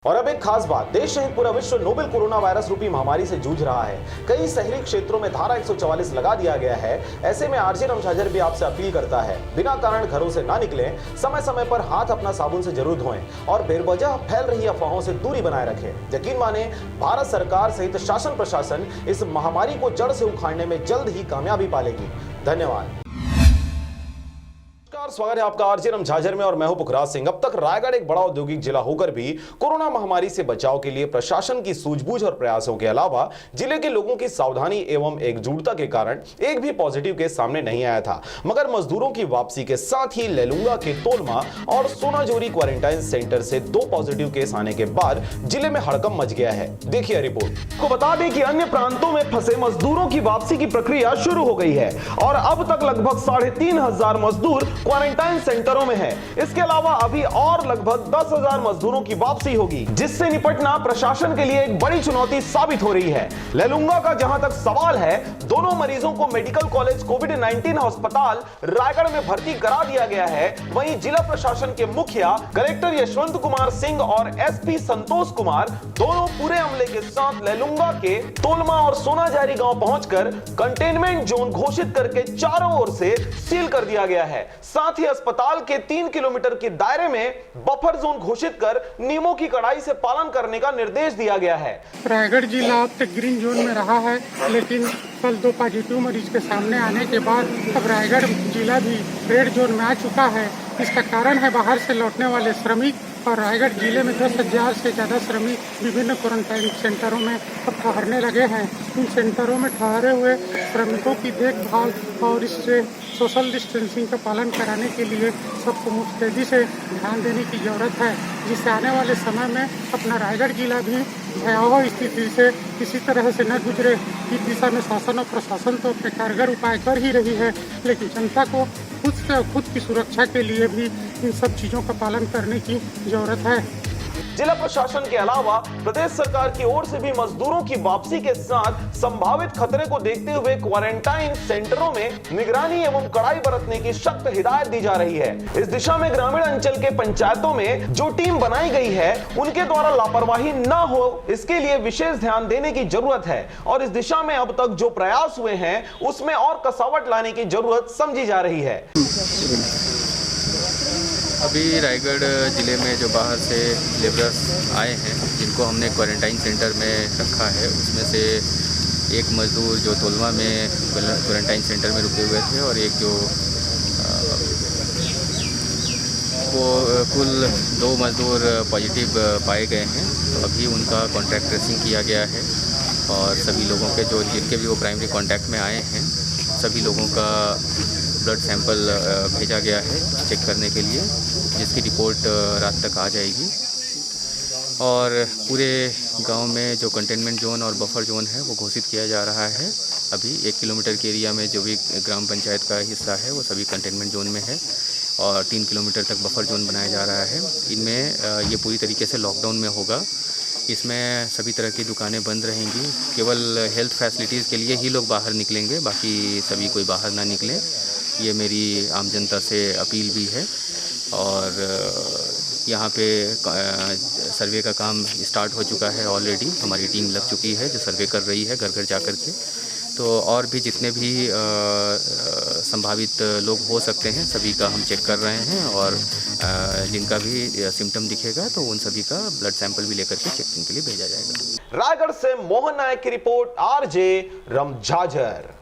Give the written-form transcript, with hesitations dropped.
और अब एक खास बात, देश सहित पूरा विश्व नोवेल कोरोना वायरस रूपी महामारी से जूझ रहा है। कई शहरी क्षेत्रों में धारा 144 लगा दिया गया है। ऐसे में आरजे रमझाझर भी आपसे अपील करता है, बिना कारण घरों से ना निकलें, समय समय पर हाथ अपना साबुन से जरूर धोएं और बेवजह फैल रही अफवाहों से दूरी बनाए रखें। यकीन माने, भारत सरकार सहित शासन प्रशासन इस महामारी को जड़ से उखाड़ने में जल्द ही कामयाबी पालेगी। धन्यवाद। स्वागत है आपका आरजे रमझाझर में और मैं हूं पुखराज सिंह। अब तक रायगढ़ एक बड़ा औद्योगिक जिला होकर भी कोरोना महामारी से बचाव के लिए प्रशासन की सूझबूझ और प्रयासों के अलावा जिले के लोगों की सावधानी एवं एकजुटता के कारण एक भी पॉजिटिव केस सामने नहीं आया था। मगर मजदूरों की वापसी के साथ ही लेलुंगा के तोलमा और सोनाजोरी क्वारंटाइन सेंटर से 2 पॉजिटिव केस आने के बाद जिले में हड़कंप मच गया है। देखिए रिपोर्ट। को बता दें कि अन्य प्रांतों में फंसे मजदूरों की वापसी की प्रक्रिया शुरू हो गई है और अब तक लगभग 3,500 मजदूर क्वारंटाइन सेंटरों में है। इसके अलावा अभी और लगभग 10,000 मजदूरों की वापसी होगी, जिससे निपटना प्रशासन के लिए एक बड़ी चुनौती साबित हो रही है। लेलुंगा का जहां तक सवाल है, दोनों मरीजों को मेडिकल कॉलेज कोविड-19 अस्पताल रायगढ़ में भर्ती करा दिया गया है। वहीं जिला प्रशासन के मुखिया कलेक्टर यशवंत कुमार सिंह और एसपी संतोष कुमार दोनों पूरे अमले के साथ लेलुंगा के तोलमा और सोनाजारी गांव पहुंचकर कंटेनमेंट जोन घोषित करके चारों ओर से सील कर दिया गया है। साथ ही अस्पताल के 3 किलोमीटर के दायरे में बफर जोन घोषित कर नियमों की कड़ाई से पालन करने का निर्देश दिया गया है। रायगढ़ जिला अब तक ग्रीन जोन में रहा है, लेकिन कल 2 पॉजिटिव मरीज के सामने आने के बाद अब रायगढ़ जिला भी रेड जोन में आ चुका है। इसका कारण है बाहर से लौटने वाले श्रमिक, और रायगढ़ जिले में 10,000 से ज़्यादा श्रमिक विभिन्न क्वारंटाइन सेंटरों में अब ठहरने लगे हैं। इन सेंटरों में ठहरे हुए श्रमिकों की देखभाल और इससे सोशल डिस्टेंसिंग का पालन कराने के लिए सबको मुस्तैदी से ध्यान देने की ज़रूरत है, जिससे आने वाले समय में अपना रायगढ़ जिला भी भयावह स्थिति से किसी तरह से न गुजरे। इस दिशा में शासन और प्रशासन तो अपने कारगर उपाय कर ही रही है, लेकिन जनता को खुद की सुरक्षा के लिए भी इन सब चीज़ों का पालन करने की ज़रूरत है। जिला प्रशासन के अलावा प्रदेश सरकार की ओर से भी मजदूरों की वापसी के साथ संभावित खतरे को देखते हुए क्वारंटाइन सेंटरों में निगरानी एवं कड़ाई बरतने की सख्त हिदायत दी जा रही है। इस दिशा में ग्रामीण अंचल के पंचायतों में जो टीम बनाई गई है, उनके द्वारा लापरवाही न हो, इसके लिए विशेष ध्यान देने की जरूरत है और इस दिशा में अब तक जो प्रयास हुए हैं उसमें और कसावट लाने की जरूरत समझी जा रही है। अभी रायगढ़ ज़िले में जो बाहर से लेबरर्स आए हैं, जिनको हमने क्वारंटाइन सेंटर में रखा है, उसमें से एक मज़दूर जो तोलमा में क्वारंटाइन सेंटर में रुके हुए थे और एक जो वो कुल 2 मज़दूर पॉजिटिव पाए गए हैं। तो अभी उनका कॉन्टैक्ट ट्रेसिंग किया गया है और सभी लोगों के जिनके भी वो प्राइमरी कॉन्टैक्ट में आए हैं, सभी लोगों का ब्लड सैंपल भेजा गया है चेक करने के लिए, जिसकी रिपोर्ट रात तक आ जाएगी। और पूरे गांव में जो कंटेनमेंट जोन और बफर जोन है वो घोषित किया जा रहा है। अभी 1 किलोमीटर के एरिया में जो भी ग्राम पंचायत का हिस्सा है वो सभी कंटेनमेंट जोन में है और 3 किलोमीटर तक बफर जोन बनाया जा रहा है। इनमें ये पूरी तरीके से लॉकडाउन में होगा। इसमें सभी तरह की दुकानें बंद रहेंगी, केवल हेल्थ फैसिलिटीज़ के लिए ही लोग बाहर निकलेंगे, बाकी सभी कोई बाहर ना निकलें। ये मेरी आम जनता से अपील भी है। और यहाँ पे सर्वे का काम स्टार्ट हो चुका है ऑलरेडी। हमारी टीम लग चुकी है जो सर्वे कर रही है घर घर जा कर के। तो और भी जितने भी संभावित लोग हो सकते हैं सभी का हम चेक कर रहे हैं और जिनका भी सिम्टम दिखेगा तो उन सभी का ब्लड सैंपल भी लेकर के चेकिंग के लिए भेजा जाएगा। रायगढ़ से मोहन नायक की रिपोर्ट, आरजे रमझाझर।